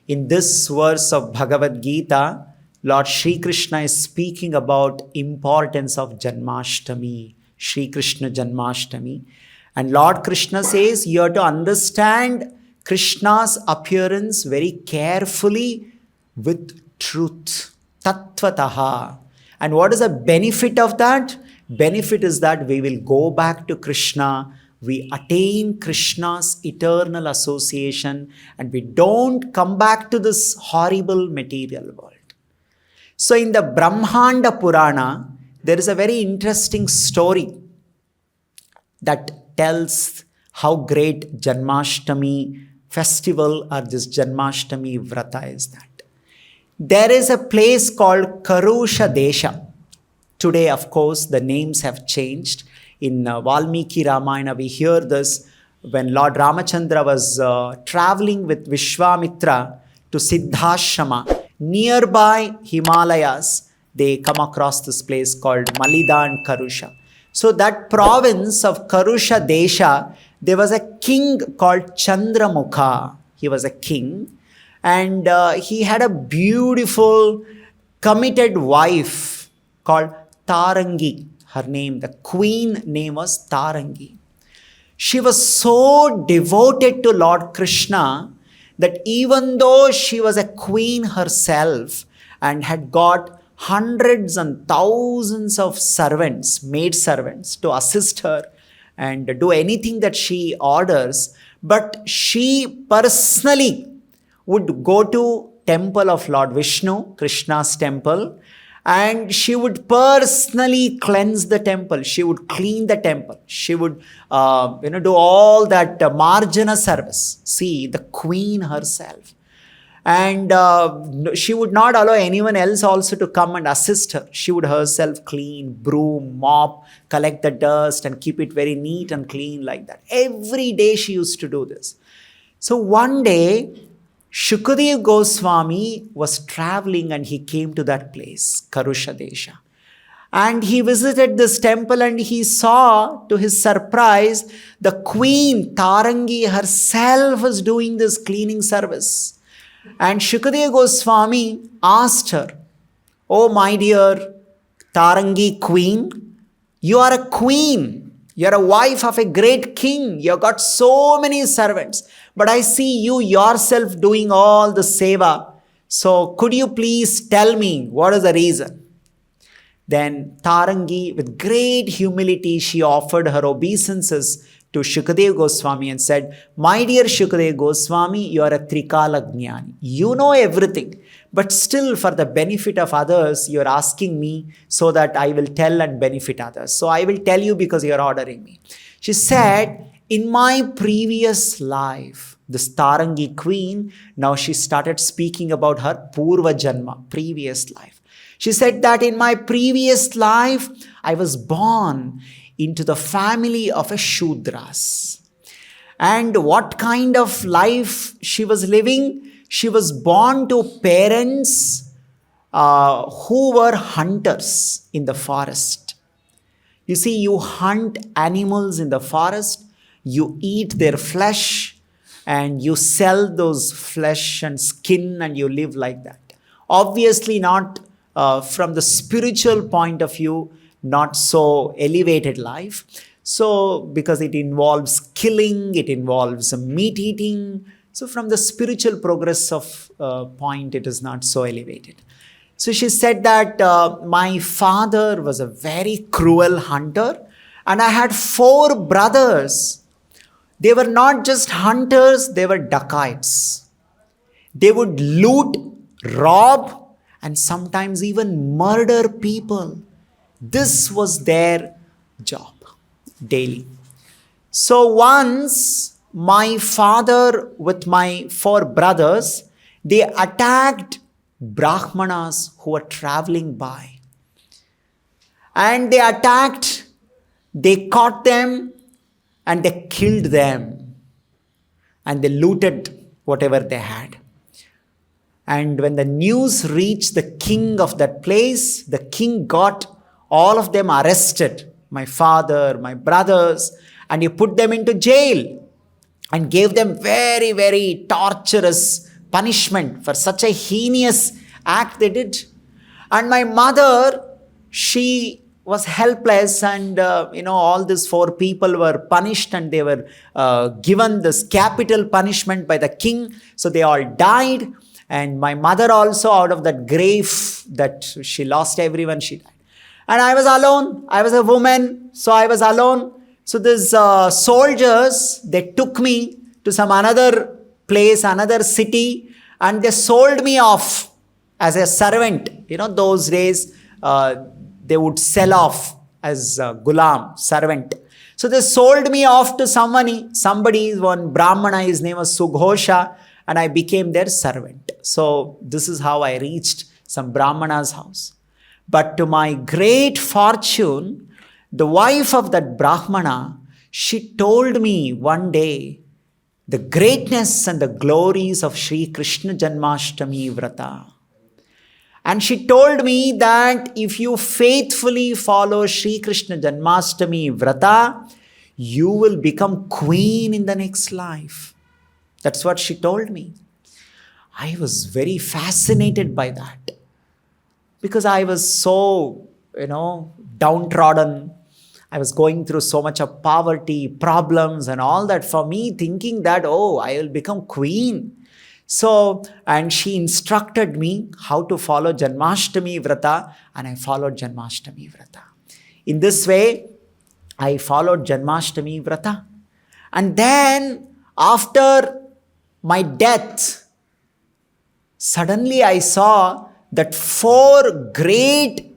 In this verse of Bhagavad Gita, Lord Shri Krishna is speaking about importance of Janmashtami, Shri Krishna Janmashtami. And Lord Krishna says you have to understand Krishna's appearance very carefully with truth, tattvataha. And what is the benefit of that? Benefit is that we will go back to Krishna, we attain Krishna's eternal association, and we don't come back to this horrible material world. So in the Brahmanda Purana, there is a very interesting story that tells how great Janmashtami festival or this Janmashtami Vrata is that. There is a place called Karusha Desha. Today, of course, the names have changed. In Valmiki Ramayana, we hear this when Lord Ramachandra was traveling with Vishwamitra to Siddhashrama. Nearby Himalayas, they come across this place called Malida and Karusha. So that province of Karusha Desha, there was a king called Chandramukha. He was a king, and he had a beautiful committed wife called Tarangi. Her name, the queen name was Tarangi. She was so devoted to Lord Krishna that even though she was a queen herself and had got hundreds and thousands of servants, maid servants, to assist her and do anything that she orders, but she personally would go to temple of Lord Vishnu, Krishna's temple, and she would personally cleanse the temple. She would clean the temple. She would, do all that marjana service. See, the queen herself. And she would not allow anyone else also to come and assist her. She would herself clean, broom, mop, collect the dust and keep it very neat and clean like that. Every day she used to do this. So one day, Shukadeva Goswami was traveling and he came to that place, Karusha Desha. And he visited this temple and he saw, to his surprise, the queen Tarangi herself was doing this cleaning service. And Shukadeva Goswami asked her, "Oh my dear Tarangi queen, you are a queen. You are a wife of a great king. You have got so many servants. But I see you yourself doing all the seva. So could you please tell me what is the reason?" Then Tarangi, with great humility, she offered her obeisances to Shukadeva Goswami and said, "My dear Shukadeva Goswami, you are a Trikala Jnani. You know everything. But still, for the benefit of others, you are asking me so that I will tell and benefit others. So I will tell you because you are ordering me." She said, "In my previous life," this Tarangi queen, now she started speaking about her Purva Janma, previous life. She said that in my previous life, I was born into the family of a Shudras. And what kind of life she was living? She was born to parents who were hunters in the forest. You see, you hunt animals in the forest, you eat their flesh, and you sell those flesh and skin and you live like that. Obviously not from the spiritual point of view, not so elevated life. So, because it involves killing, it involves meat eating. So, from the spiritual progress of point, it is not so elevated. So, she said that my father was a very cruel hunter and I had 4 brothers. They were not just hunters, they were dacoits. They would loot, rob, and sometimes even murder people. This was their job daily. So once my father with my 4 brothers, they attacked Brahmanas who were traveling by. And they attacked, they caught them, and they killed them. And they looted whatever they had. And when the news reached the king of that place, the king got all of them arrested, my father, my brothers, and he put them into jail and gave them very, very torturous punishment for such a heinous act they did. And my mother, she was helpless, and all these 4 people were punished, and they were given this capital punishment by the king. So they all died, and my mother also, out of that grave that she lost everyone, she died. And I was alone. I was a woman, so I was alone. So these soldiers, they took me to some another place, another city, and they sold me off as a servant. Those days, they would sell off as a gulam, servant. So they sold me off to somebody, one Brahmana, his name was Sughosha, and I became their servant. So this is how I reached some Brahmana's house. But to my great fortune, the wife of that Brahmana, she told me one day the greatness and the glories of Sri Krishna Janmashtami Vrata. And she told me that if you faithfully follow Sri Krishna Janmashtami Vrata, you will become queen in the next life. That's what she told me. I was very fascinated by that, because I was so, downtrodden. I was going through so much of poverty, problems and all that. For me, thinking that, I will become queen. So, and she instructed me how to follow Janmashtami Vrata, and I followed Janmashtami Vrata. In this way, I followed Janmashtami Vrata. And then, after my death, suddenly I saw that 4 great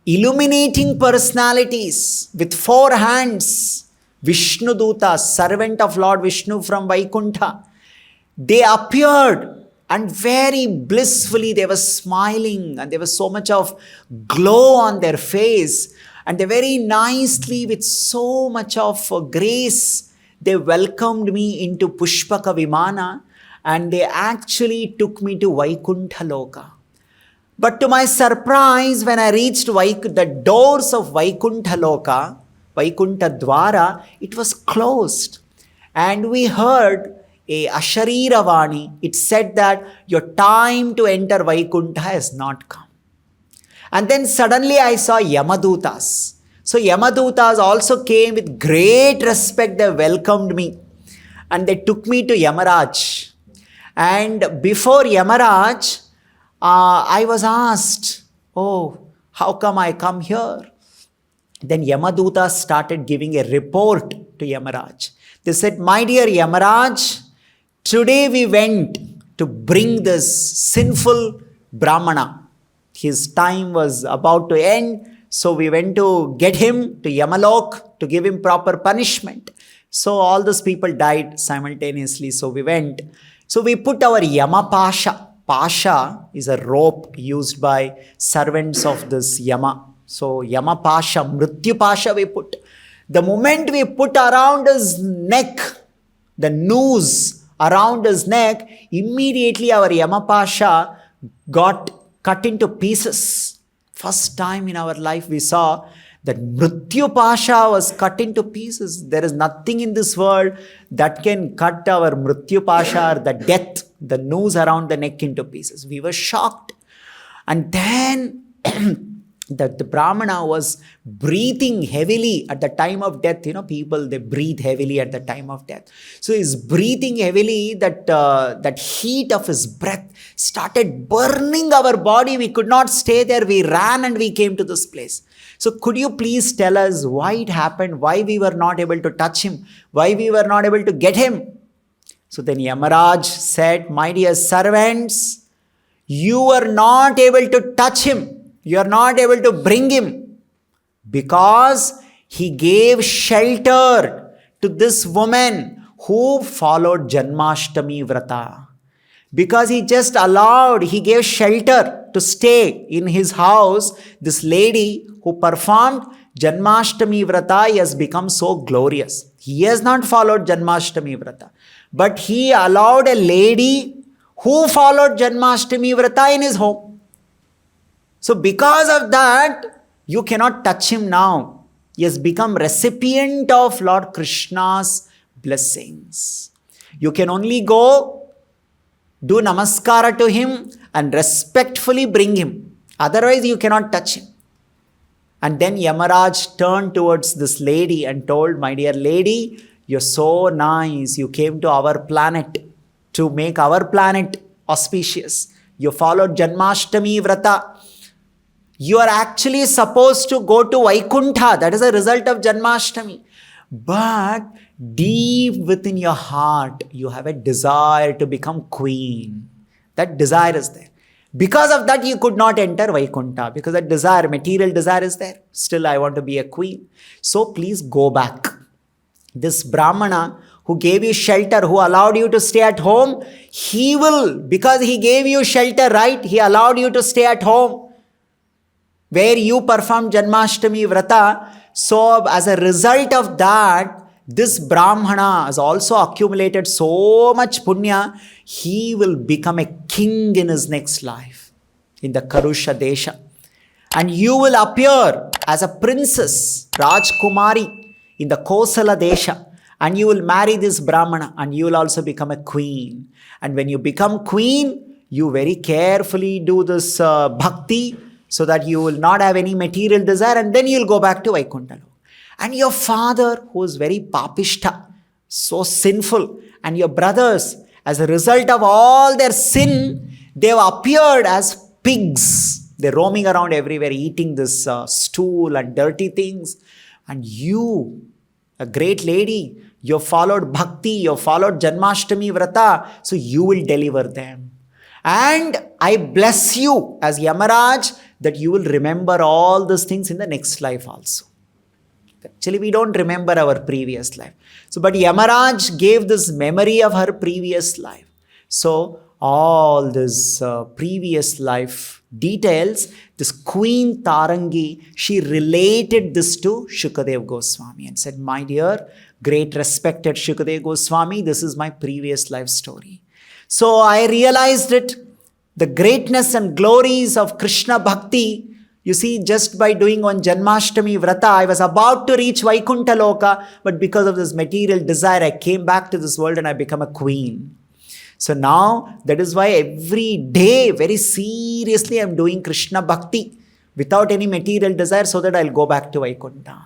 illuminating personalities with 4 hands, Vishnu Dutas, servant of Lord Vishnu from Vaikuntha, they appeared, and very blissfully they were smiling, and there was so much of glow on their face, and they very nicely, with so much of grace, they welcomed me into Pushpaka Vimana, and they actually took me to Vaikuntha Loka. But to my surprise, when I reached the doors of Vaikuntha Loka, Vaikuntha Dwara, it was closed. And we heard a Ashariravani. It said that your time to enter Vaikuntha has not come. And then suddenly I saw Yamadutas. So Yamadutas also came with great respect. They welcomed me. And they took me to Yamaraj. And before Yamaraj, I was asked, how come I come here? Then Yamadutas started giving a report to Yamaraj. They said, my dear Yamaraj, today we went to bring this sinful Brahmana. His time was about to end. So we went to get him to Yamalok to give him proper punishment. So all those people died simultaneously. So we went. So we put our Yama Pasha. Pasha is a rope used by servants of this Yama. So Yama Pasha, Mrityu Pasha we put. The moment we put around his neck, the noose around his neck, immediately our Yama Pasha got cut into pieces. First time in our life we saw that Mrityu Pasha was cut into pieces. There is nothing in this world that can cut our Mrityu Pasha, or the death, the noose around the neck, into pieces. We were shocked. And then that the Brahmana was breathing heavily at the time of death. People, they breathe heavily at the time of death. So he's breathing heavily. That heat of his breath started burning our body. We could not stay there. We ran and we came to this place. So could you please tell us why it happened? Why we were not able to touch him? Why we were not able to get him? So then Yamaraj said, my dear servants, you were not able to touch him. You are not able to bring him because he gave shelter to this woman who followed Janmashtami Vrata. Because he just allowed, he gave shelter to stay in his house. This lady who performed Janmashtami Vrata, he has become so glorious. He has not followed Janmashtami Vrata, but he allowed a lady who followed Janmashtami Vrata in his home. So because of that, you cannot touch him now. He has become recipient of Lord Krishna's blessings. You can only go do namaskara to him and respectfully bring him. Otherwise, you cannot touch him. And then Yamaraj turned towards this lady and told, my dear lady, you're so nice. You came to our planet to make our planet auspicious. You followed Janmashtami Vrata. You are actually supposed to go to Vaikuntha. That is a result of Janmashtami. But deep within your heart, you have a desire to become queen. That desire is there. Because of that, you could not enter Vaikuntha. Because that desire, material desire is there. Still, I want to be a queen. So please go back. This Brahmana who gave you shelter, who allowed you to stay at home, he will, because he gave you shelter, right? He allowed you to stay at home where you perform Janmashtami Vrata. So as a result of that, this Brahmana has also accumulated so much punya, he will become a king in his next life, in the Karusha Desha. And you will appear as a princess, Rajkumari, in the Kosala Desha. And you will marry this Brahmana and you will also become a queen. And when you become queen, you very carefully do this bhakti so that you will not have any material desire, and then you will go back to Vaikuntha. And your father, who is very papishta, so sinful, and your brothers, as a result of all their sin, they have appeared as pigs. They're roaming around everywhere, eating this stool and dirty things. And you, a great lady, you followed bhakti, you followed Janmashtami Vrata, so you will deliver them. And I bless you as Yamaraj that you will remember all these things in the next life also. Actually, we don't remember our previous life. So, but Yamaraj gave this memory of her previous life. So, all this previous life details, this Queen Tarangi, she related this to Shukadev Goswami and said, my dear, great respected Shukadev Goswami, this is my previous life story. So, I realized it, the greatness and glories of Krishna Bhakti. You see, just by doing on Janmashtami Vrata, I was about to reach Vaikuntha Loka, but because of this material desire, I came back to this world and I become a queen. So now, that is why every day, very seriously, I am doing Krishna Bhakti without any material desire so that I'll go back to Vaikuntha.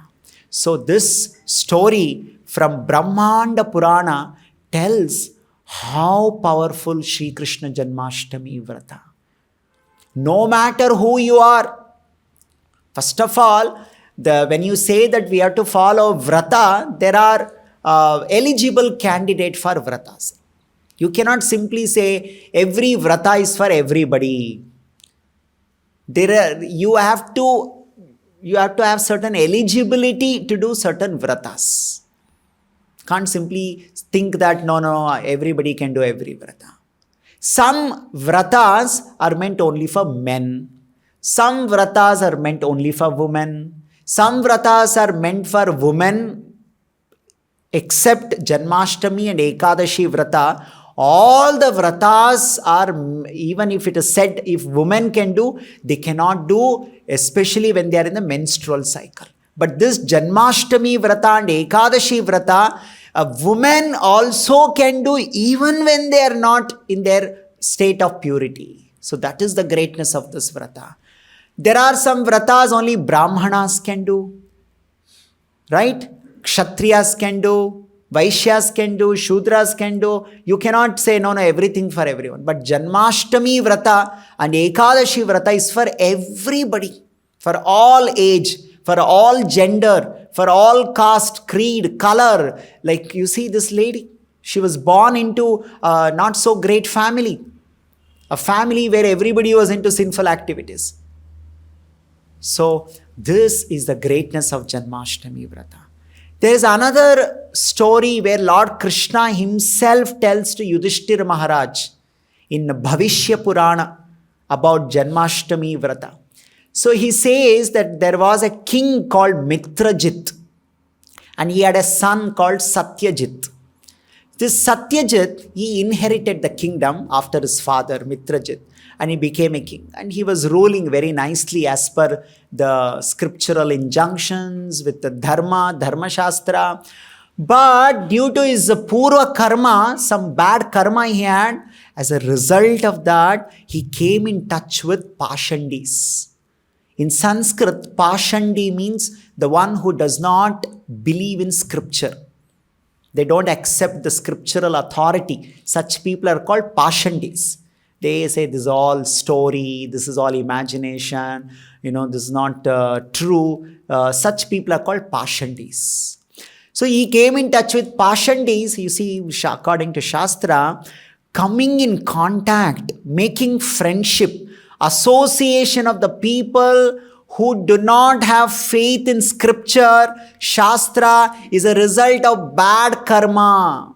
So this story from Brahmanda Purana tells how powerful Shri Krishna Janmashtami Vrata. No matter who you are, first of all, when you say that we have to follow Vrata, there are eligible candidates for Vratas. You cannot simply say every Vrata is for everybody. You have to have certain eligibility to do certain Vratas. Can't simply think that no, everybody can do every Vrata. Some Vratas are meant only for men. Some Vratas are meant only for women. Some Vratas are meant for women except Janmashtami and Ekadashi Vrata. All the Vratas are, even if it is said, if women can do, they cannot do, especially when they are in the menstrual cycle. But this Janmashtami Vrata and Ekadashi Vrata, a woman also can do even when they are not in their state of purity. So that is the greatness of this Vrata. There are some Vratas only Brahmanas can do, right? Kshatriyas can do, Vaishyas can do, Shudras can do. You cannot say no, everything for everyone. But Janmashtami Vrata and Ekadashi Vrata is for everybody, for all age, for all gender, for all caste, creed, color. Like you see this lady, she was born into a not so great family, a family where everybody was into sinful activities. So this is the greatness of Janmashtami Vrata. There is another story where Lord Krishna himself tells to Yudhishthira Maharaj in Bhavishya Purana about Janmashtami Vrata. So he says that there was a king called Mitrajit and he had a son called Satyajit. This Satyajit, he inherited the kingdom after his father Mitrajit and he became a king. And he was ruling very nicely as per the scriptural injunctions with the Dharma Shastra. But due to his purva karma, some bad karma he had, as a result of that, he came in touch with Pashandis. In Sanskrit, Pashandi means the one who does not believe in scripture. They don't accept the scriptural authority. Such people are called Pashandis. They say this is all story, this is all imagination, this is not true. Such people are called Pashandis. So he came in touch with Pashandis, you see, according to Shastra, coming in contact, making friendship, association of the people who do not have faith in scripture, Shastra, is a result of bad karma.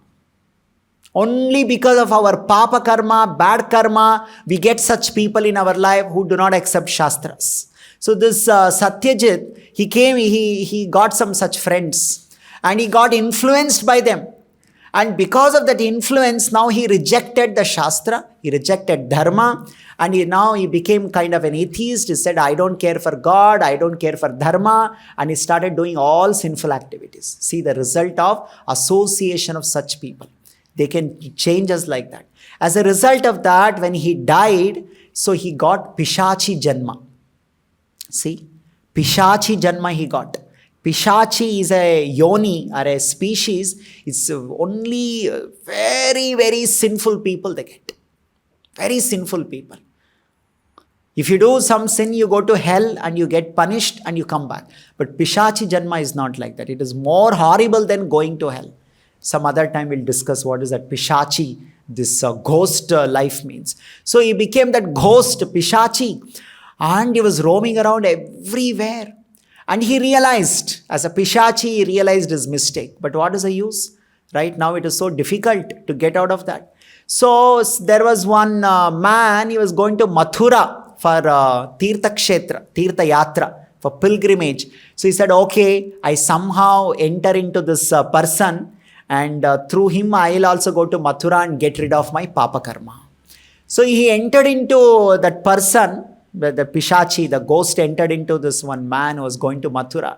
Only because of our papa karma, bad karma, we get such people in our life who do not accept Shastras. So this Satyajit, he came, he got some such friends and he got influenced by them. And because of that influence, now he rejected the Shastra, he rejected Dharma, and now he became kind of an atheist. He said, I don't care for God, I don't care for Dharma, and he started doing all sinful activities. See the result of association of such people. They can change us like that. As a result of that, when he died, so he got Pishachi Janma. See, Pishachi Janma he got. Pishachi is a yoni or a species. It's only very, very sinful people they get. Very sinful people. If you do some sin, you go to hell and you get punished and you come back. But Pishachi Janma is not like that. It is more horrible than going to hell. Some other time we'll discuss what is that Pishachi, this ghost life means. So he became that ghost, Pishachi, and he was roaming around everywhere. And he realized, as a Pishachi, he realized his mistake. But what is the use? Right now it is so difficult to get out of that. So there was one man, he was going to Mathura for Tirtha Kshetra, Tirtha Yatra, for pilgrimage. So he said, okay, I somehow enter into this person, and through him I will also go to Mathura and get rid of my papa karma. So he entered into that person, the Pishachi, the ghost entered into this one man who was going to Mathura.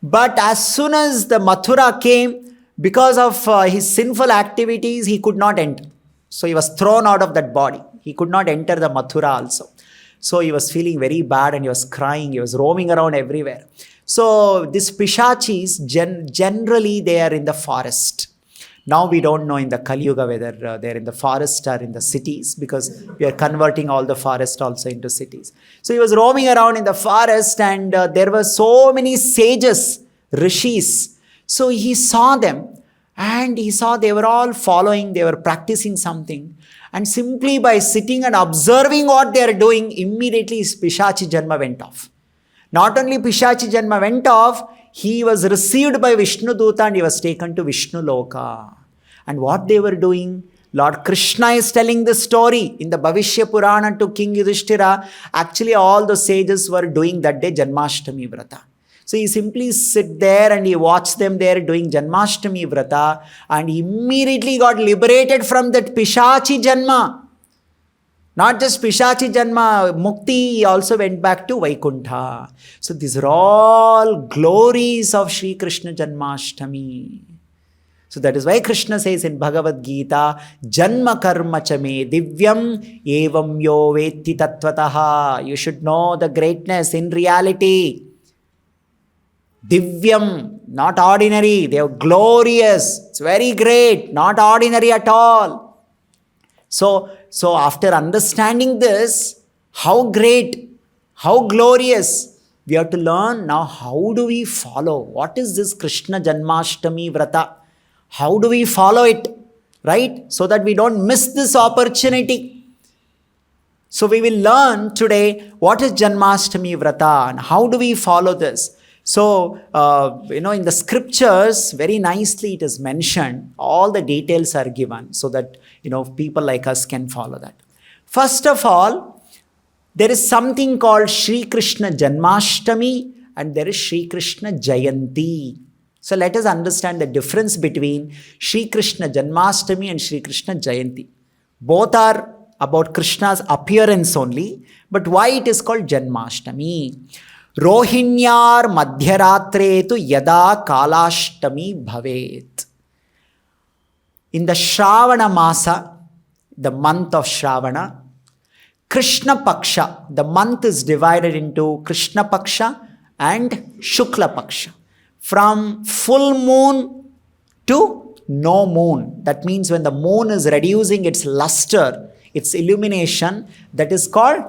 But as soon as the Mathura came, because of his sinful activities, he could not enter. So he was thrown out of that body. He could not enter the Mathura also. So he was feeling very bad and he was crying. He was roaming around everywhere. So these Pishachis, generally they are in the forest. Now we don't know in the Kali Yuga whether they're in the forest or in the cities, because we are converting all the forest also into cities. So he was roaming around in the forest, and there were so many sages, rishis. So he saw them, and he saw they were all following, they were practicing something. And simply by sitting and observing what they are doing, immediately his Pishachi Janma went off. Not only Pishachi Janma went off, he was received by Vishnu Duta and he was taken to Vishnu Loka. And what they were doing, Lord Krishna is telling the story in the Bhavishya Purana to King Yudhishthira. Actually, all the sages were doing that day Janmashtami Vrata. So he simply sit there and he watched them there doing Janmashtami Vrata, and he immediately got liberated from that Pishachi Janma. Not just Pishachi Janma, Mukti, he also went back to Vaikuntha. So these are all glories of Sri Krishna Janmashtami. So that is why Krishna says in Bhagavad Gita, Janma karma chame divyam evam yo vetti tattvataha. You should know the greatness in reality. Divyam, not ordinary. They are glorious. It's very great, not ordinary at all. So after understanding this, how great, how glorious, we have to learn now how do we follow. What is this Krishna Janmashtami Vrata? How do we follow it, right? So that we don't miss this opportunity. So we will learn today what is Janmashtami Vrata and how do we follow this. So, in the scriptures, very nicely it is mentioned. All the details are given so that, people like us can follow that. First of all, there is something called Sri Krishna Janmashtami and there is Sri Krishna Jayanti. So let us understand the difference between Sri Krishna Janmashtami and Sri Krishna Jayanti. Both are about Krishna's appearance only, but why it is called Janmashtami? Rohinyar madhyaratre tu yada kalashtami bhavet. In the Shravana Masa, the month of Shravana, Krishna Paksha, the month is divided into Krishna Paksha and Shukla Paksha. From full moon to no moon. That means when the moon is reducing its luster, its illumination, that is called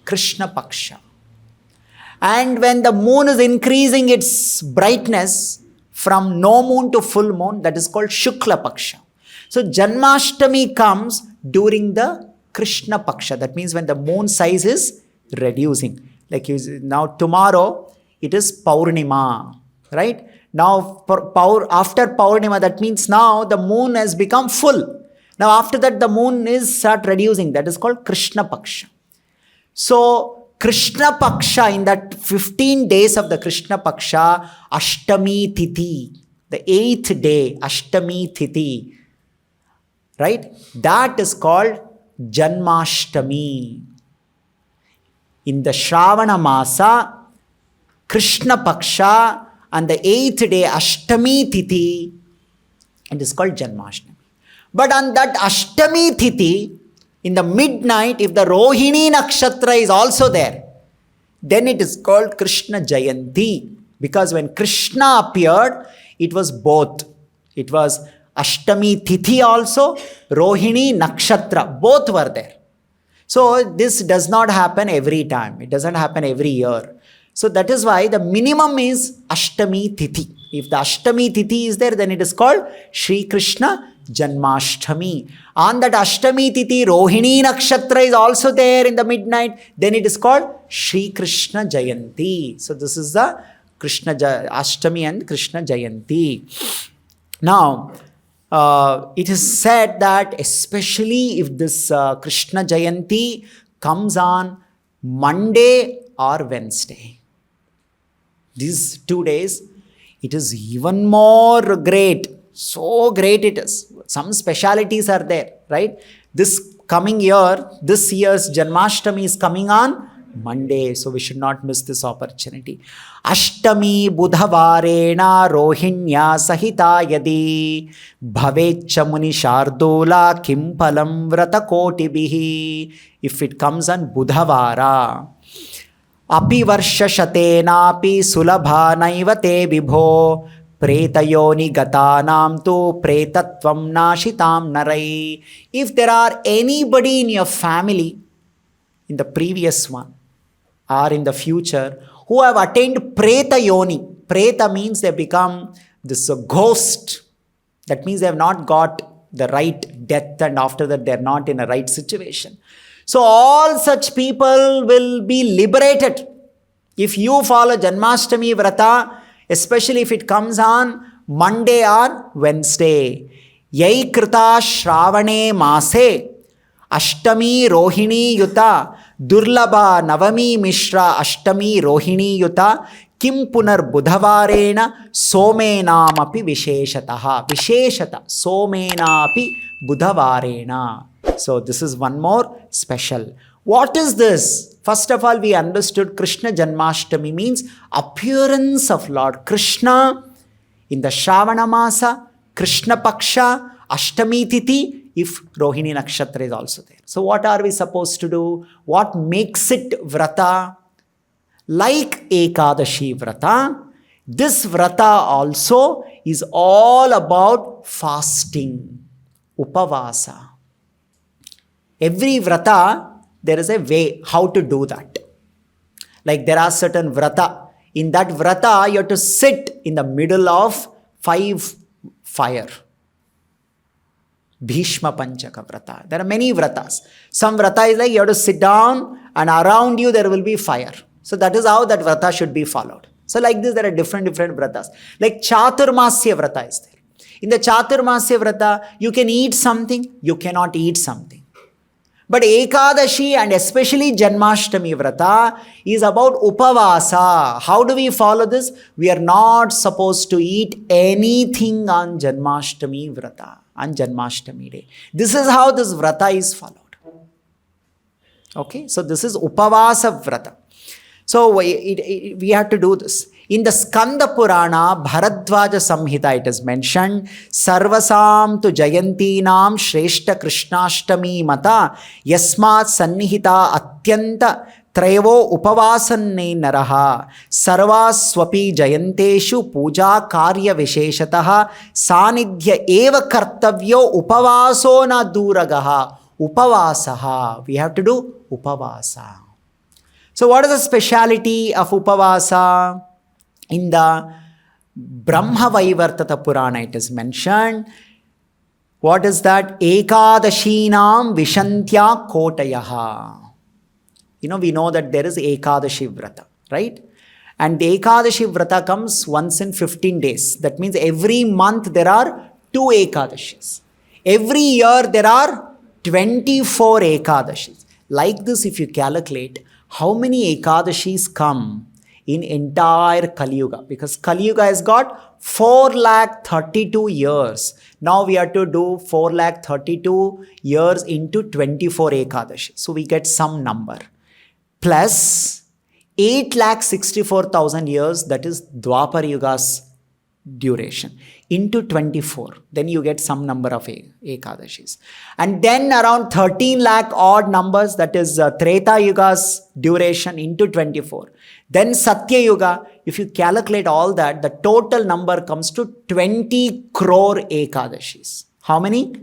Krishna Paksha. And when the moon is increasing its brightness from no moon to full moon, that is called Shukla Paksha. So Janmashtami comes during the Krishna Paksha. That means when the moon size is reducing. Like now tomorrow, it is Paurnima, right? Now after Paurnima, that means now the moon has become full. Now after that, the moon is start reducing. That is called Krishna Paksha. So Krishna Paksha, in that 15 days of the Krishna Paksha, Ashtami Tithi, the 8th day, Ashtami Tithi, right? That is called Janmashtami. In the Shravana Masa, Krishna Paksha, and the 8th day, Ashtami Tithi, it is called Janmashtami. But on that Ashtami Tithi, in the midnight, if the Rohini Nakshatra is also there, then it is called Krishna Jayanti. Because when Krishna appeared, it was both. It was Ashtami Tithi also, Rohini Nakshatra, both were there. So this does not happen every time. It doesn't happen every year. So that is why the minimum is Ashtami Tithi. If the Ashtami Tithi is there, then it is called Shri Krishna Janmashtami. On that Ashtami Tithi, Rohini Nakshatra is also there in the midnight. Then it is called Shri Krishna Jayanti. So this is the Ashtami and Krishna Jayanti. Now, it is said that especially if this Krishna Jayanti comes on Monday or Wednesday, these 2 days, it is even more great. So great it is. Some specialities are there, right? This coming year, this year's Janmashtami is coming on Monday, so we should not miss this opportunity. Ashtami Budhavarena Rohinya Sahita Yadi Bhavecha Muni Shardula Kimpalam Vrata Kotibihi. If it comes on Budhavara, Api Varsha Shatenapi Sulabha Naivate Vibho Pretayoni Gatanam tu Pretatvam Nashitam Narai. If there are anybody in your family, in the previous one or in the future, who have attained Preta Yoni. Preta means they become this ghost. That means they have not got the right death, and after that they are not in a right situation. So all such people will be liberated. If you follow Janmashtami Vrata, especially if it comes on Monday or Wednesday. Yai Krita Shravane Mase Ashtami Rohini Yuta Durlabha Navami Mishra Ashtami Rohini Yuta Kim Punar Budhavarena Somenamapi Visheshataha. Visheshata Somenapi Budhavarena. So this is one more special. What is this? First of all, we understood Krishna Janmashtami means appearance of Lord Krishna in the Shravana Masa, Krishna Paksha, Ashtami Tithi, if Rohini Nakshatra is also there. So what are we supposed to do? What makes it Vrata? Like Ekadashi Vrata, this Vrata also is all about fasting, Upavasa. Every Vrata, there is a way how to do that. Like there are certain Vrata. In that Vrata, you have to sit in the middle of 5 fire. Bhishma Panchaka Vrata. There are many Vratas. Some Vrata is like you have to sit down and around you there will be fire. So that is how that Vrata should be followed. So like this there are different Vratas. Like Chaturmasya Vrata is there. In the Chaturmasya Vrata, you can eat something, you cannot eat something. But Ekadashi and especially Janmashtami Vrata is about Upavasa. How do we follow this? We are not supposed to eat anything on Janmashtami Vrata, on Janmashtami day. This is how this Vrata is followed. Okay, so this is Upavasa Vrata. So we have to do this. In the Skanda Purana, Bharadwaja Samhita, it is mentioned, Sarvasam tu Jayantinam Shreshta Krishnashtami Mata Yasmat Sannihita Atyanta Trayevo Upavasanne Naraha Sarvaswapi Jayanteshu Puja Karya Visheshataha Sanidhya Eva Kartavyo Upavaso na Duragaha Upavasaha. We have to do Upavasa. So what is the speciality of Upavasa? In the Brahma Vaivartata Purana it is mentioned. What is that? Ekadashinam Vishantya Kotayaha. We know that there is Ekadashi Vrata, right? And the Ekadashi Vrata comes once in 15 days. That means every month there are 2 Ekadashis. Every year there are 24 Ekadashis. Like this, if you calculate, how many Ekadashis come in entire Kali Yuga? Because Kali Yuga has got 432 years. Now we have to do 432 years into 24 Ekadashis. So we get some number. Plus 8,64,000 years, that is Dwapar Yuga's duration, into 24. Then you get some number of Ekadashis. And then around 13 lakh odd numbers, that is Treta Yuga's duration, into 24. Then Satya Yuga, if you calculate all that, the total number comes to 20 crore Ekadashis. How many?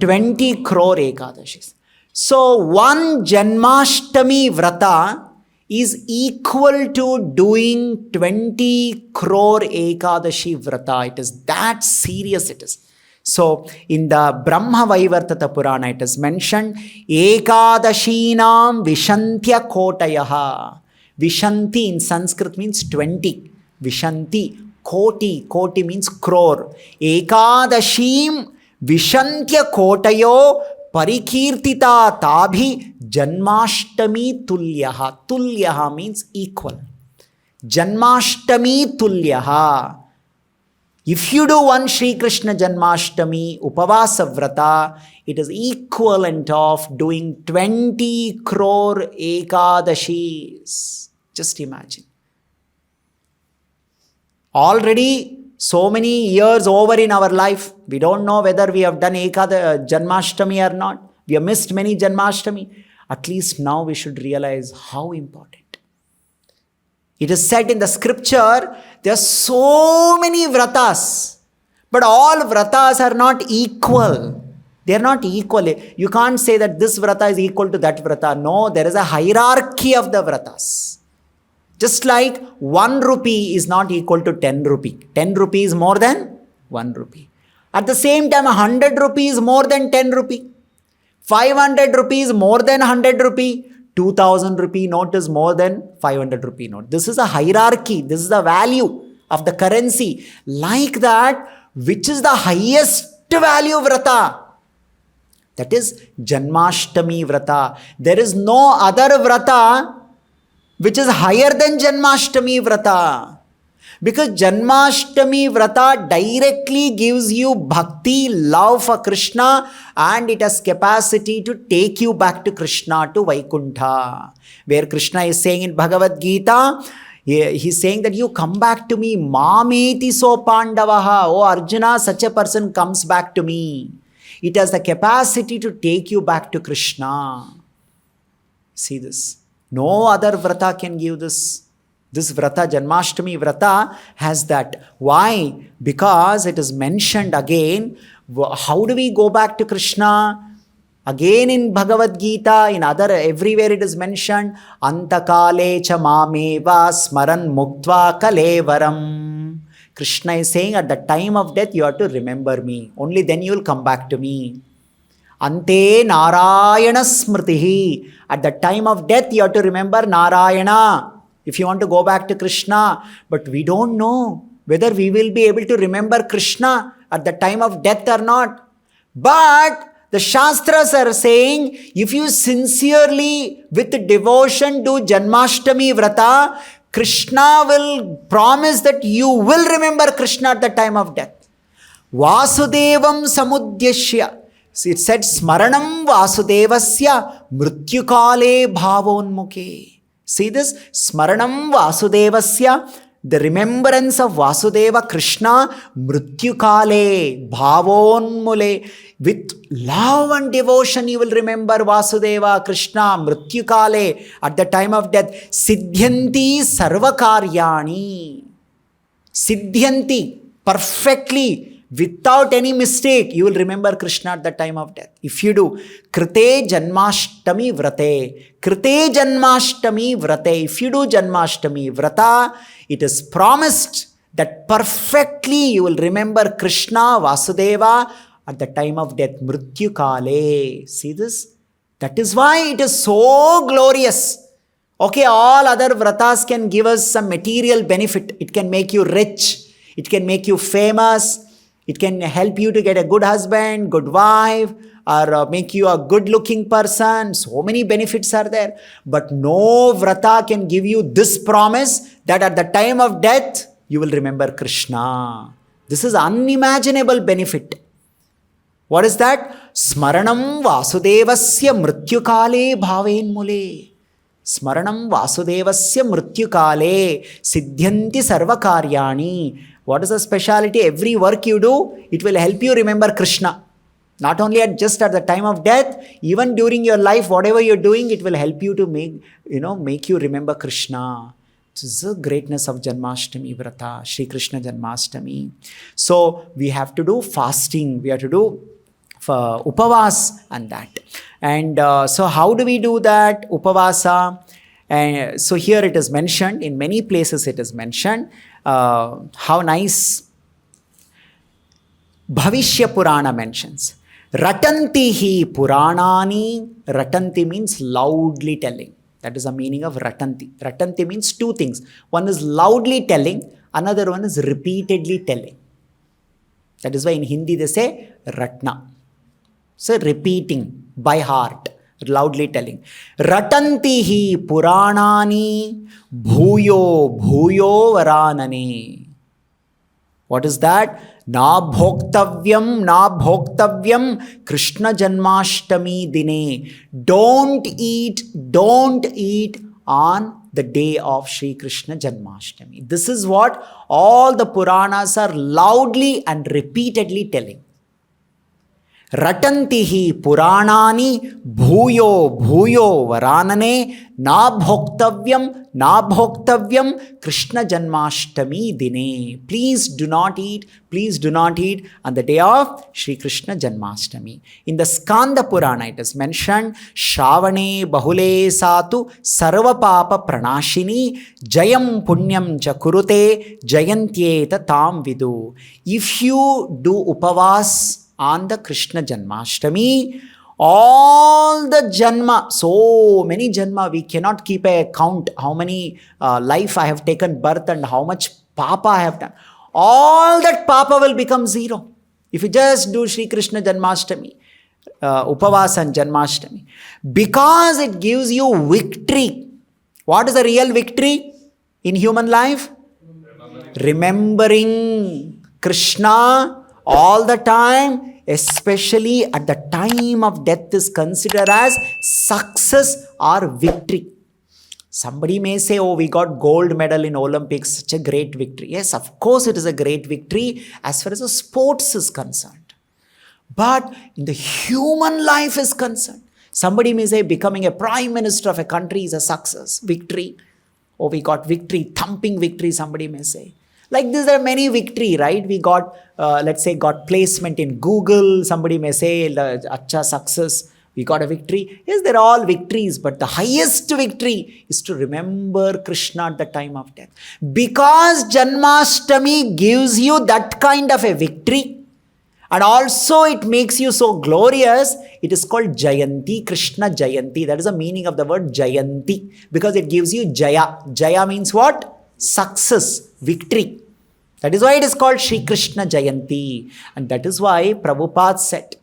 20 crore Ekadashis. So one Janmashtami Vrata is equal to doing 20 crore Ekadashi Vrata. It is that serious it is. So in the Brahma Vaivartata Purana it is mentioned, Ekadashinam Vishantya Kotayaha. Vishanti in Sanskrit means 20. Vishanti, Koti. Koti means crore. Ekadashim Vishantya Kotayo Parikirtita Tabhi Janmashtami Tulyaha. Tulyaha means equal. Janmashtami Tulyaha. If you do one Sri Krishna Janmashtami Upavasa Vrata, it is equivalent of doing 20 crore Ekadashis. Just imagine. Already so many years over in our life, we don't know whether we have done Janmashtami or not. We have missed many Janmashtami. At least now we should realize how important. It is said in the scripture, there are so many vratas, but all vratas are not equal. They are not equal. You can't say that this vrata is equal to that vrata. No, there is a hierarchy of the vratas. Just like 1 rupee is not equal to 10 rupee. 10 rupee is more than 1 rupee. At the same time, 100 rupees is more than 10 rupee. 500 rupees more than 100 rupee. 2000 rupee note is more than 500 rupee note. This is a hierarchy. This is the value of the currency. Like that, which is the highest value vrata? That is Janmashtami Vrata. There is no other vrata which is higher than Janmashtami Vrata. Because Janmashtami Vrata directly gives you bhakti, love for Krishna, and it has capacity to take you back to Krishna, to Vaikuntha. Where Krishna is saying in Bhagavad Gita, he's saying that you come back to me, Mameti so Pandavaha. Oh Arjuna, such a person comes back to me. It has the capacity to take you back to Krishna. See this. No other vrata can give this. This vrata, Janmashtami Vrata, has that. Why? Because it is mentioned again. How do we go back to Krishna? Again in Bhagavad Gita, in other, everywhere it is mentioned. Antakale cha mameva smaran muktva kalevaram. Krishna is saying at the time of death, you have to remember me. Only then you will come back to me. Ante Narayana Smritihi. At the time of death, you have to remember Narayana. If you want to go back to Krishna. But we don't know whether we will be able to remember Krishna at the time of death or not. But the Shastras are saying, if you sincerely, with devotion, do Janmashtami Vrata, Krishna will promise that you will remember Krishna at the time of death. Vasudevam Samudyashya. It said, Smaranam Vasudevasya Mrityukale Bhavonmukhe. See this? Smaranam Vasudevasya, the remembrance of Vasudeva Krishna, Mrityukale, Bhavonmule. With love and devotion you will remember Vasudeva Krishna, Mrityukale, at the time of death. Siddhyanti Sarvakaryani. Siddhyanti, perfectly. Without any mistake, you will remember Krishna at the time of death. If you do, Krite Janmashtami Vrate. Krite Janmashtami Vrate. If you do Janmashtami Vrata, it is promised that perfectly you will remember Krishna, Vasudeva at the time of death. Mrityu Kale. See this? That is why it is so glorious. Okay, all other vratas can give us some material benefit. It can make you rich. It can make you famous. It can help you to get a good husband, good wife, or make you a good-looking person. So many benefits are there. But no vrata can give you this promise that at the time of death, you will remember Krishna. This is unimaginable benefit. What is that? Smaranam Vasudevasya Mrityukale Bhavenmule. Smaranam Vasudevasya Mrityukale Siddhyanti Sarvakaryani. What is the speciality? Every work you do, it will help you remember Krishna. Not only just at the time of death, even during your life, whatever you're doing, it will help you to make you remember Krishna. This is the greatness of Janmashtami Vrata, Shri Krishna Janmashtami. So we have to do fasting. We have to do upavas and that. And so how do we do that? Upavasa. And so here it is mentioned, in many places it is mentioned. How nice Bhavishya Purana mentions. Ratanti hi Puranani. Ratanti means loudly telling. That is the meaning of Ratanti. Ratanti means two things. One is loudly telling, another one is repeatedly telling. That is why in Hindi they say Ratna. So repeating by heart, loudly telling. Ratanti hi Puranani bhuyo bhuyo varanane. What is that? Na bhoktavyam Krishna Janmashtami dine. Don't eat on the day of Shri Krishna Janmashtami. This is what all the Puranas are loudly and repeatedly telling. Ratantihi Puranani bhuyo bhuyo varanane na bhoktavyam Krishna Janmashtami dine. Please do not eat on the day of Shri Krishna Janmashtami. In the Skanda Purana it is mentioned, Shravane bahule satu sarva papa pranashini jayam punyam cha kurute jayantyeta tam vidu. If you do upavas on the Krishna Janmashtami, all the Janma, so many Janma, we cannot keep a count how many life I have taken birth and how much Papa I have done. All that Papa will become zero. If you just do Shri Krishna Janmashtami, Upavas and Janmashtami, because it gives you victory. What is the real victory in human life? Remembering Krishna all the time, especially at the time of death, is considered as success or victory. Somebody may say, oh, we got gold medal in Olympics, such a great victory. Yes, of course it is a great victory as far as the sports is concerned. But in the human life is concerned, somebody may say becoming a prime minister of a country is a success, victory. Oh, we got victory, thumping victory, somebody may say. Like this, there are many victory, right? We got, let's say, got placement in Google. Somebody may say, acha success, we got a victory. Yes, they're all victories, but the highest victory is to remember Krishna at the time of death. Because Janmashtami gives you that kind of a victory, and also it makes you so glorious, it is called Jayanti, Krishna Jayanti. That is the meaning of the word Jayanti, because it gives you Jaya. Jaya means what? Success, victory. That is why it is called Shri Krishna Jayanti. And that is why Prabhupada said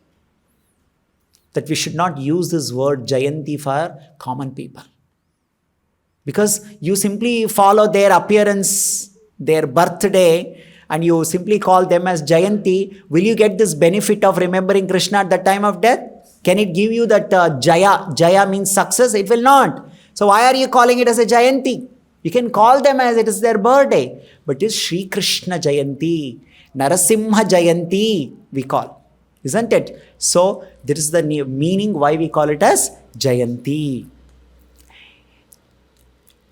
that we should not use this word Jayanti for common people. Because you simply follow their appearance, their birthday, and you simply call them as Jayanti. Will you get this benefit of remembering Krishna at the time of death? Can it give you that Jaya? Jaya means success? It will not. So why are you calling it as a Jayanti? You can call them as it is their birthday. But it is Sri Krishna Jayanti, Narasimha Jayanti we call. Isn't it? So there is the meaning why we call it as Jayanti.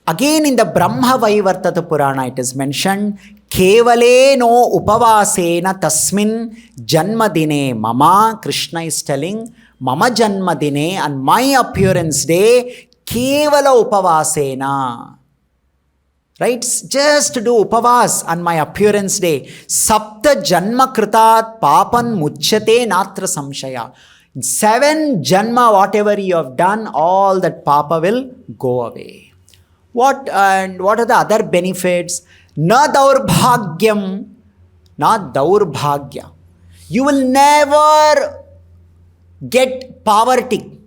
Again in the Brahma Vaivartata Purana it is mentioned, Kevale no upavasena tasmin janmadine mama. Krishna is telling, mama janmadine, on my appearance day, kevala upavasena. Right? Just to do upavas on my appearance day. Sapta janma kritat papan muchyate natra samshaya. 7 janma, whatever you have done, all that papa will go away. What are the other benefits? Na daurbhagyam, na daurbhagya. You will never get poverty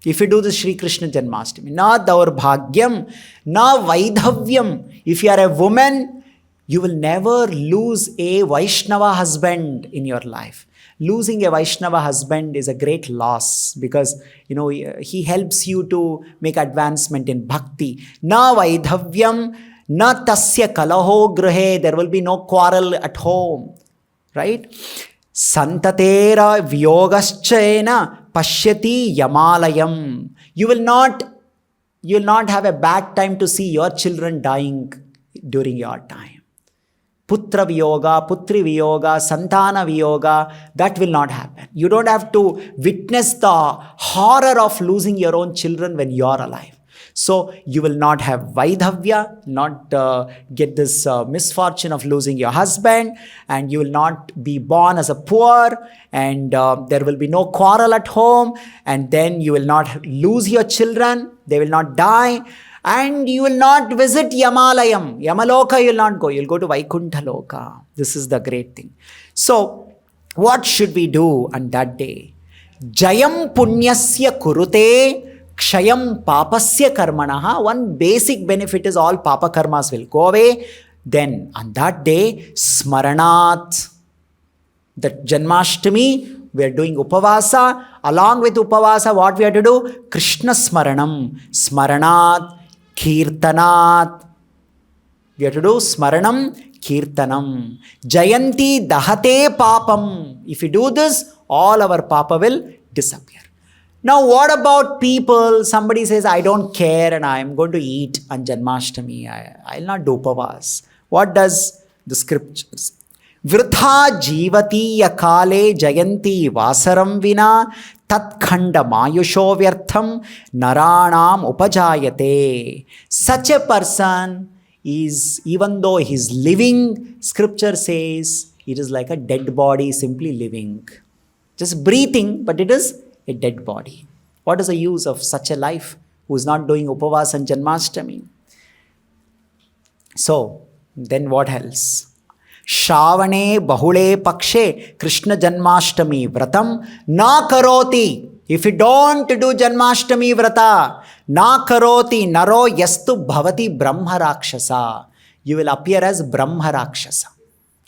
if you do the Sri Krishna Janmashtami. Na daurbhagyam, na vaidhavyam. If you are a woman, you will never lose a Vaishnava husband in your life. Losing a Vaishnava husband is a great loss because, he helps you to make advancement in bhakti. Na vaidhavyam, na tasya kalaho grahe. There will be no quarrel at home. Right? Santatera vyogaschena pashyati yamalayam. You will not have a bad time to see your children dying during your time. Putra viyoga, putri viyoga, santana viyoga, that will not happen. You don't have to witness the horror of losing your own children when you are alive. So you will not have vaidhavya, not get this misfortune of losing your husband, and you will not be born as a poor, and there will be no quarrel at home, and then you will not lose your children, they will not die. And you will not visit Yamalayam. Yamaloka you will not go. You will go to Vaikuntha Loka. This is the great thing. So, what should we do on that day? Jayam punyasya kurute kshayam papasya karmanaha. One basic benefit is all papa karmas will go away. Then, on that day, smaranat. That Janmashtami, we are doing Upavasa. Along with Upavasa, what we have to do? Krishna Smaranam. Smaranat. Kirtanat. We have to do Smaranam, Kirtanam. Jayanti Dahate Papam. If you do this, all our papa will disappear. Now, what about people? Somebody says, I don't care and I am going to eat on Janmashtami. I will not do Upavas. What does the scriptures? Vritha jivati yakale jayanti vasaram vina tatkhanda mayusho vyartham naranam upajayate. Such a person is, even though he is living, scripture says it is like a dead body simply living. Just breathing, but it is a dead body. What is the use of such a life who is not doing Upavas and Janmashtami? So, then what else? Shravane bahule pakshe Krishna Janmashtami Vratam na karoti. If you don't do Janmashtami Vrata, na karoti naro yastu bhavati Brahma Rakshasa. You will appear as Brahma Rakshasa.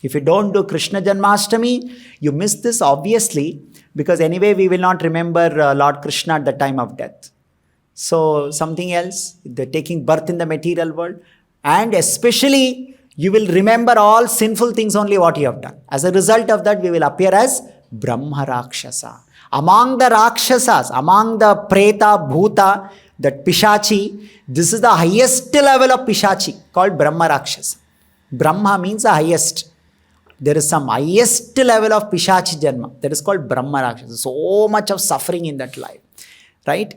If you don't do Krishna Janmashtami, you miss this obviously, because anyway we will not remember Lord Krishna at the time of death. So something else, the taking birth in the material world, and especially you will remember all sinful things only what you have done. As a result of that, we will appear as Brahma Rakshasa. Among the Rakshasas, among the Preta, Bhuta, that Pishachi, this is the highest level of Pishachi called Brahma Rakshasa. Brahma means the highest. There is some highest level of Pishachi Janma that is called Brahma Rakshasa. So much of suffering in that life. Right?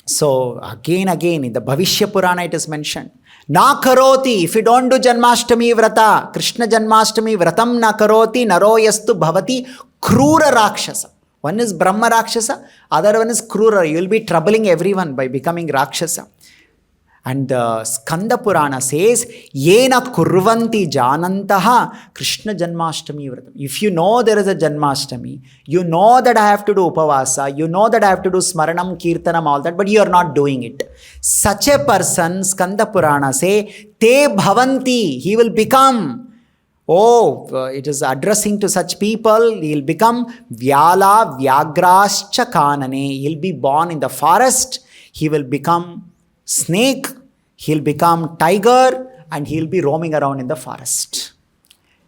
So again in the Bhavishya Purana it is mentioned. Na karoti, if you don't do Janmashtami Vrata, Krishna Janmashtami Vratam na karoti, naro yastu bhavati krura Rakshasa. One is Brahma Rakshasa, other one is Krura. You will be troubling everyone by becoming Rakshasa. And the Skanda Purana says, Yena kurvanti janantaha Krishna Janmashtami Vratam. If you know there is a Janmashtami, you know that I have to do Upavasa, you know that I have to do Smaranam, Kirtanam, all that, but you are not doing it. Such a person, Skanda Purana say, Te bhavanti, he will become. It is addressing to such people, he will become Vyala Vyagrascha Kanane. He will be born in the forest, he will become snake, he'll become tiger, and he'll be roaming around in the forest.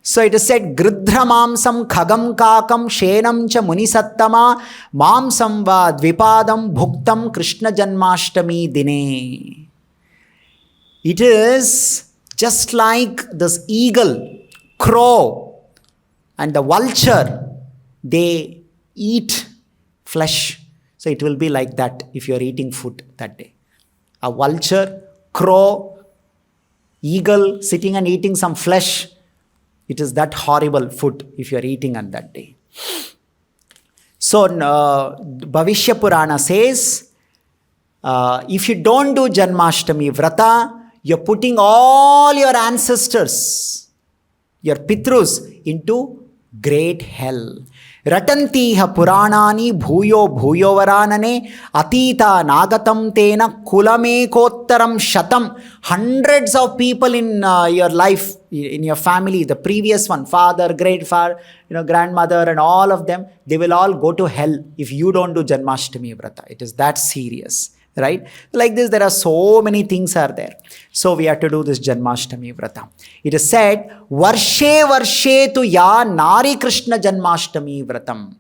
So it is said, Gridhra mamsam khagam kakam shenam cha munisattama mamsam va dvipadam bhuktam Krishna Janmashtami dine. It is just like this eagle, crow, and the vulture, they eat flesh. So it will be like that if you are eating food that day. A vulture, crow, eagle sitting and eating some flesh. It is that horrible food if you are eating on that day. So Bhavishya Purana says, if you don't do Janmashtami Vrata, you're putting all your ancestors, your Pitrus, into great hell. Ratantiha Puranani bhuyo bhuyo varanane atita nagatam tena kulame kottaram shatam. Hundreds of people in your life, in your family, the previous one, father, great-father, grandmother, and all of them, they will all go to hell if you don't do Janmashtami Vrata. It is that serious. Right? Like this, there are so many things are there. So we have to do this Janmashtami Vrata. It is said, Varshe Varshe tu ya Nari Krishna Janmashtami Vratam.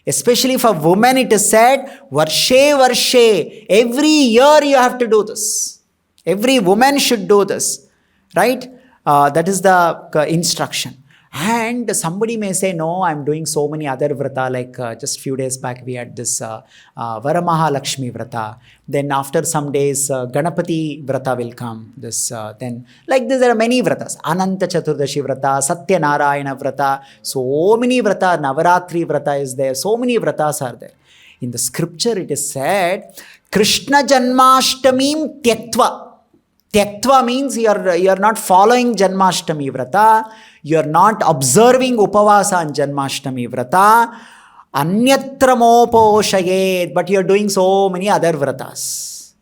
Especially for women, it is said, Varshe Varshe. Every year you have to do this. Every woman should do this. Right? That is the instruction. And somebody may say, no, I'm doing so many other vrata, like just few days back we had this Varamahalakshmi Vrata. Then after some days, Ganapati Vrata will come. Then like this, there are many vratas. Ananta Chaturdashi Vrata, Satya Narayana Vrata. So many vrata, Navaratri Vrata is there. So many vratas are there. In the scripture it is said, Krishna Janmashtami Tyaktva. Tyaktva means you are not following Janmashtami Vrata. You are not observing Upavasa on Janmashtami Vrata. Anyatramoposhayet. But you are doing so many other vratas.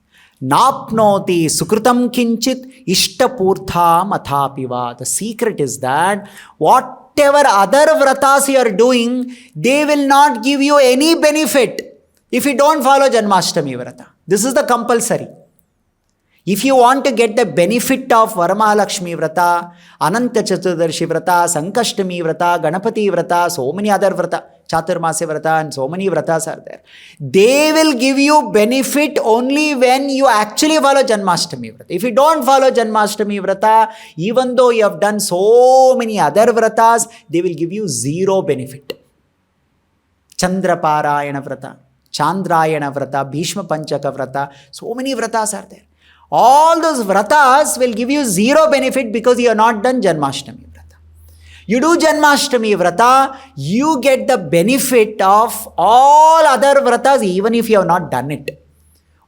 Napnoti sukrutam kinchit ishtapurtham athapiva. The secret is that whatever other vratas you are doing, they will not give you any benefit if you don't follow Janmashtami Vrata. This is the compulsory. If you want to get the benefit of Varamahalakshmi Vrata, Ananta Chaturdashi Vrata, Sankashtami Vrata, Ganapati Vrata, so many other Vrata, Chaturmasya Vrata, and so many Vratas are there. They will give you benefit only when you actually follow Janmashtami Vrata. If you don't follow Janmashtami Vrata, even though you have done so many other Vratas, they will give you zero benefit. Chandraparayana Vrata, Chandrayana Vrata, Bhishma Panchaka Vrata, so many Vratas are there. All those vratas will give you zero benefit because you have not done Janmashtami Vrata. You do Janmashtami Vrata, you get the benefit of all other vratas even if you have not done it.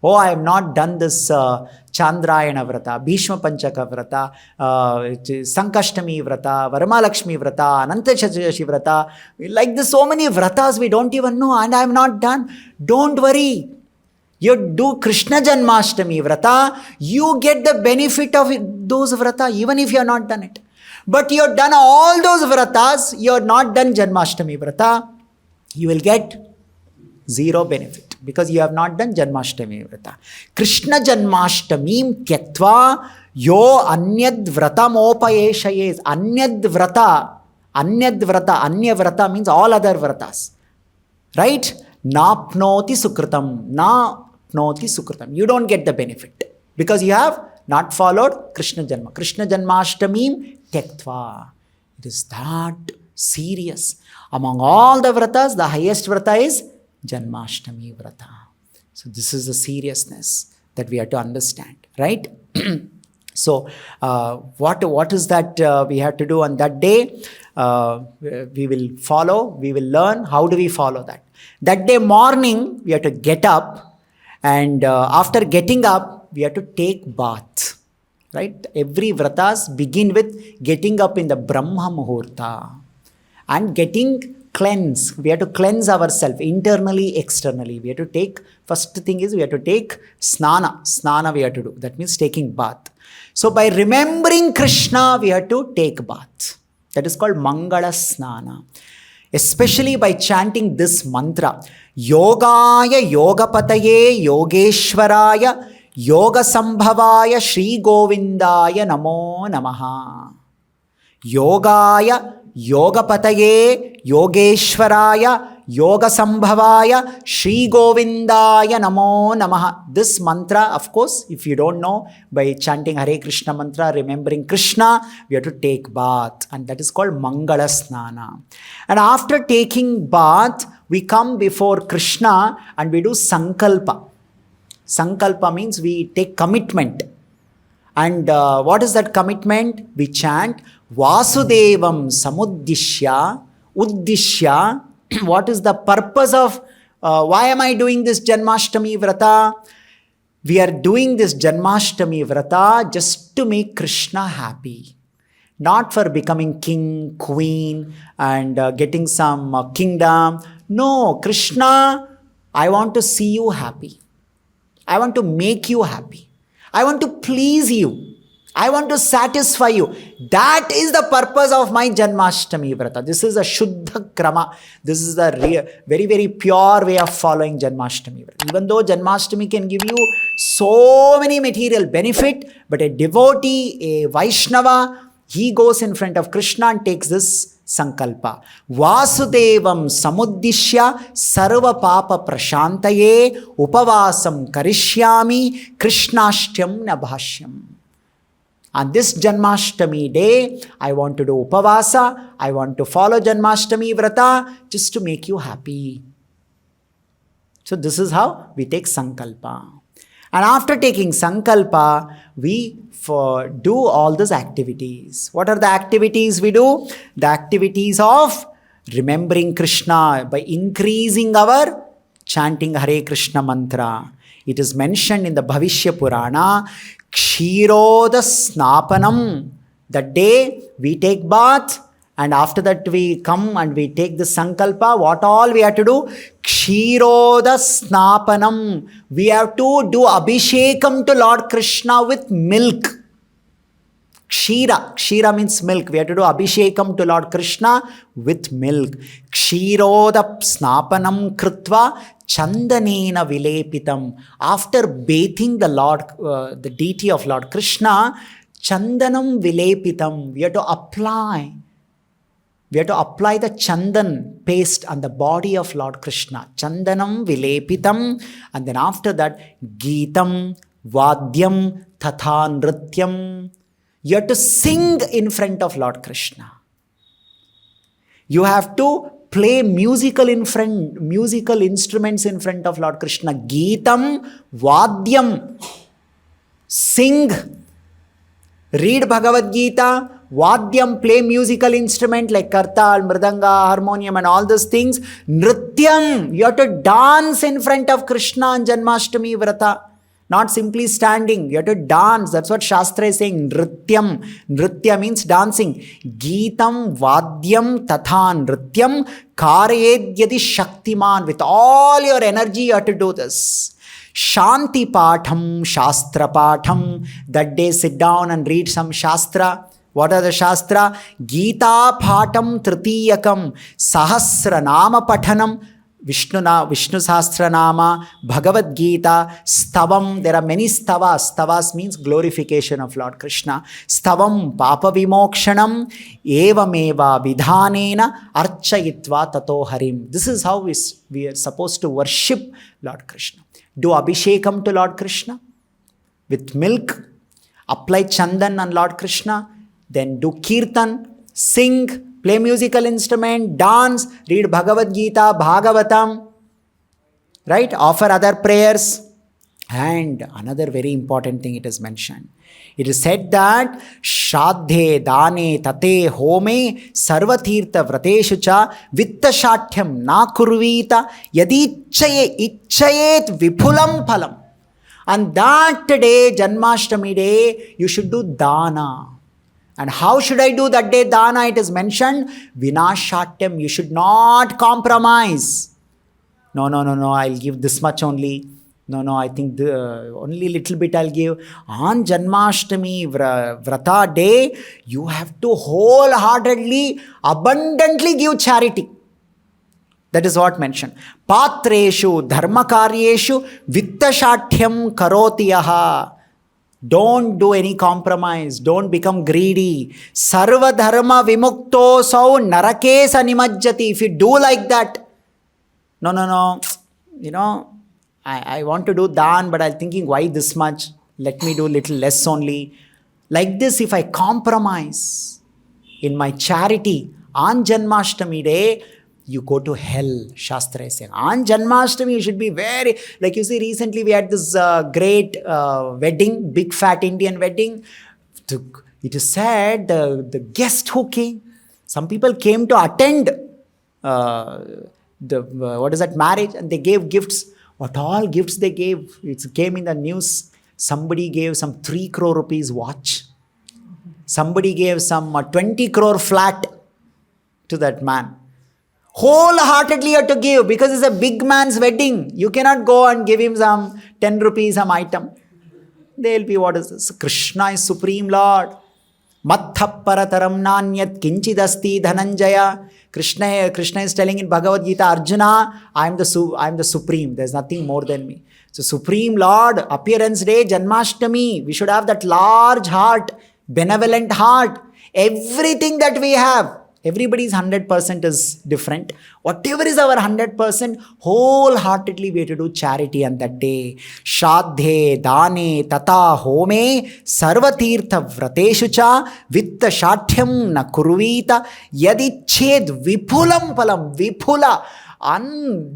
Oh, I have not done this Chandrayana Vrata, Bhishma Panchaka Vrata, Sankashtami Vrata, Varamalakshmi Vrata, Ananta Chaturdashi Vrata. Like this, so many vratas we don't even know and I have not done. Don't worry. You do Krishna Janmashtami Vrata, you get the benefit of those vrata even if you have not done it. But you have done all those vratas, you have not done Janmashtami Vrata, you will get zero benefit because you have not done Janmashtami Vrata. Krishna Janmashtami Tyaktva yo anyad vratamopayeshayes. Anyad vrata, anya vrata means all other vratas. Right? Napnoti sukritam. Napnoti sukritam. You don't get the benefit because you have not followed Krishna Janma. Krishna Janmashtami Tyaktva. It is that serious. Among all the vratas, the highest vrata is Janmashtami Vrata. So this is the seriousness that we have to understand, right? So what is that we have to do on that day? We will follow, we will learn. How do we follow that? That day morning, we have to get up, and after getting up, we have to take bath. Right? Every vratas begin with getting up in the Brahma Muhurta and getting cleansed. We have to cleanse ourselves internally, externally. We have to take, first thing is we have to take snana. Snana we have to do. That means taking bath. So by remembering Krishna, we have to take bath. That is called Mangala Snana. Especially by chanting this mantra. Yogaya Yogapataye Yogeshwaraya Yoga Sambhavaya Shri Govindaya Namo Namaha. Yogaya Yogapataye Yogeshwaraya Yoga Sambhavaya Shri Govindaya Namo Namaha. This mantra, of course, if you don't know, by chanting Hare Krishna mantra, remembering Krishna, we have to take bath, and that is called Mangala Snana. And after taking bath, we come before Krishna and we do Sankalpa. Sankalpa means we take commitment. And what is that commitment? We chant Vasudevam Samuddishya Uddishya. What is the purpose of why am I doing this Janmashtami Vrata? We are doing this Janmashtami Vrata just to make Krishna happy. Not for becoming king, queen, and getting some kingdom. No, Krishna, I want to see you happy. I want to make you happy. I want to please you. I want to satisfy you. That is the purpose of my Janmashtami Vrata. This is a Shuddha Krama. This is a very, very pure way of following Janmashtami Vrata. Even though Janmashtami can give you so many material benefit, but a devotee, a Vaishnava, he goes in front of Krishna and takes this Sankalpa. Vasudevam Samuddishya Sarva Papa Prashantaye Upavasam Karishyami Krishnashtyam Nabhashyam. On this Janmashtami day, I want to do Upavasa, I want to follow Janmashtami Vrata just to make you happy. So this is how we take Sankalpa. And after taking Sankalpa, we do all these activities. What are the activities we do? The activities of remembering Krishna by increasing our chanting Hare Krishna mantra. It is mentioned in the Bhavishya Purana, Kshiroda Snapanam. That day we take bath, and after that we come and we take the Sankalpa. What all we have to do? Kshiroda Snapanam. We have to do Abhishekam to Lord Krishna with milk. Kshira. Kshira means milk. We have to do Abhishekam to Lord Krishna with milk. Kshiroda Snapanam Krutva Chandanena Vilepitam. After bathing the Lord, the deity of Lord Krishna, Chandanam Vilepitam. We have to apply. We have to apply the chandan paste on the body of Lord Krishna. Chandanam Vilepitam. And then after that, Geetam, Vadyam, Tatha Nrityam. You have to sing in front of Lord Krishna. You have to play musical instruments in front of Lord Krishna. Geetam, Vadyam. Sing. Read Bhagavad Gita. Vadyam, play musical instrument like kartal, mridanga, harmonium and all those things. Nrityam, you have to dance in front of Krishna on Janmashtami Vrata. Not simply standing, you have to dance. That's what Shastra is saying. Nrityam. Nritya means dancing. Geetam, Vadyam, Tatha Nrityam, Karayed Yadi Shaktiman. With all your energy, you have to do this. Shanti Patham, Shastra Patham. That day, sit down and read some Shastra. What are the Shastra? Gita Patham Tritiyakam, Sahasra Nama Pathanam, Vishnu Sahasra Nama, Bhagavad Gita, Stavam. There are many stavas. Stavas means glorification of Lord Krishna. Stavam Papa Vimokshanam, Evameva Vidhanena, Archayitva Tato Harim. This is how we are supposed to worship Lord Krishna. Do Abhishekam to Lord Krishna with milk. Apply chandan on Lord Krishna. Then do kirtan, sing, play musical instrument, dance, read Bhagavad Gita, Bhagavatam, right? Offer other prayers. And another very important thing it is mentioned. It is said that Shraddhe, Dane, Tate, Home, Sarvatirtha, Vrateshu cha, Vitta Shathyam, Na Kurvita, Yadi Ichayet Vipulam Phalam. And that day, Janmashtami day, you should do dana. And how should I do that day dana? It is mentioned, Vinashatyam, you should not compromise. No, I'll give this much only. No, I think only little bit I'll give. On Janmashtami Vrata day, you have to wholeheartedly, abundantly give charity. That is what mentioned. Patreshu dharmakaryeshu vittashatyam karoti yaha. Don't do any compromise. Don't become greedy. Sarva dharma vimukto sau narakesa nimajjati. If you do like that, no. I want to do dan, but I'm thinking, why this much? Let me do little less only. Like this, if I compromise in my charity on Janmashtami day, you go to hell, Shastra is saying. On Janmashtami, you should be very, like you see, recently we had this great wedding, big fat Indian wedding. It is said the guest who came, some people came to attend marriage, and they gave gifts. What all gifts they gave? It came in the news. Somebody gave some 3 crore rupees watch. Somebody gave some 20 crore flat to that man. Wholeheartedly you have to give, because it's a big man's wedding. You cannot go and give him some 10 rupees, some item. They'll be, what is this? Krishna is Supreme Lord. Mattha parataram nanyat kinchidasti dhananjaya. Krishna is telling in Bhagavad Gita, Arjuna, I am the Supreme. There's nothing more than me. So Supreme Lord, appearance day, Janmashtami. We should have that large heart, benevolent heart. Everything that we have, everybody's 100% is different. Whatever is our 100%, wholeheartedly we have to do charity on that day. Shadhe, dane, tata, home, sarvatirtha vrateshu cha, vitta shathyam na kurvita, yadiched vipulam palam, vipula.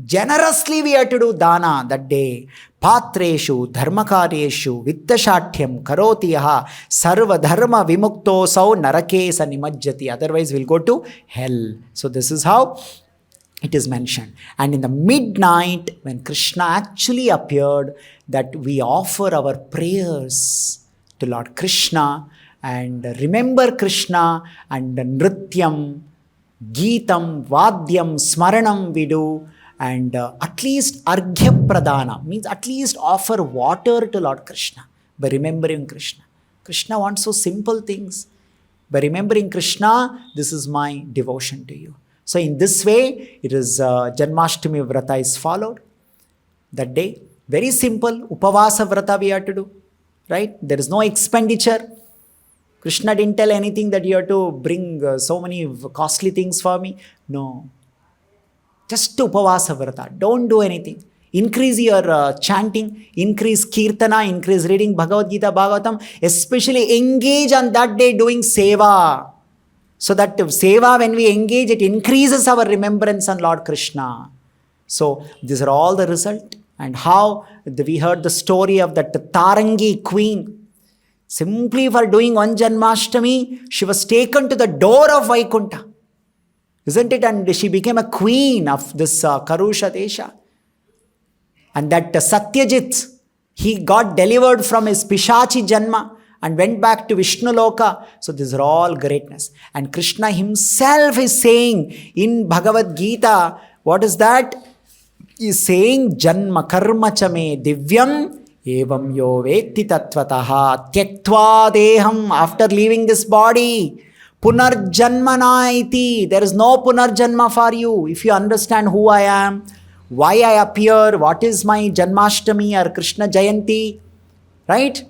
Generously we have to do dana that day. Patreshu dharmakaryeshu vittashatyam karoti yaha sarva dharma vimukto sau narakesa nimajjati. Otherwise we'll go to hell. So this is how it is mentioned. And in the midnight, when Krishna actually appeared, that we offer our prayers to Lord Krishna and remember Krishna, and nrityam, Geetam, Vadyam, Smaranam we do, and at least Arghya Pradana, means at least offer water to Lord Krishna by remembering Krishna. Krishna wants so simple things. By remembering Krishna, this is my devotion to you. So in this way, it is Janmashtami Vrata is followed that day. Very simple, Upavasa Vrata we have to do, right? There is no expenditure. Krishna didn't tell anything that you have to bring so many costly things for me. No. Just Upavasa Vrata. Don't do anything. Increase your chanting, increase Kirtana, increase reading Bhagavad Gita, Bhagavatam. Especially engage on that day doing Seva. So that Seva, when we engage, it increases our remembrance on Lord Krishna. So these are all the result. And how we heard the story of that Tarangi queen. Simply for doing one Janmashtami, she was taken to the door of Vaikuntha. Isn't it? And she became a queen of this Karusha Desha. And that Satyajit, he got delivered from his Pishachi Janma and went back to Vishnu Loka. So these are all greatness. And Krishna himself is saying in Bhagavad Gita, what is that? He is saying, Janma karma chame divyam evam yo vetti tattvataha tyaktva deham. After leaving this body, punarjanmana iti. There is no punarjanma for you. If you understand who I am, why I appear, what is my Janmashtami or Krishna Jayanti, right?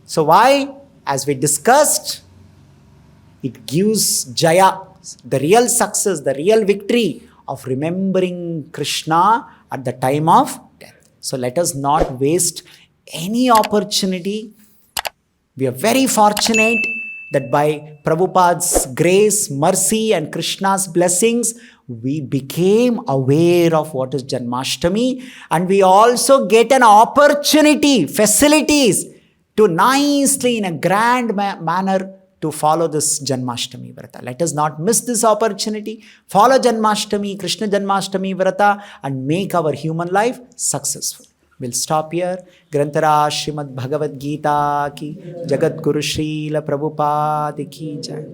So why? As we discussed, it gives Jaya, the real success, the real victory of remembering Krishna at the time of death. So let us not waste any opportunity. We are very fortunate that by Prabhupada's grace, mercy and Krishna's blessings, we became aware of what is Janmashtami, and we also get an opportunity, facilities to nicely in a grand manner to follow this Janmashtami Vrata. Let us not miss this opportunity. Follow Janmashtami, Krishna Janmashtami Vrata, and make our human life successful. We'll stop here. Grantara Srimad Bhagavad Gita ki, Jagat Guru Srila Prabhupada ki jai.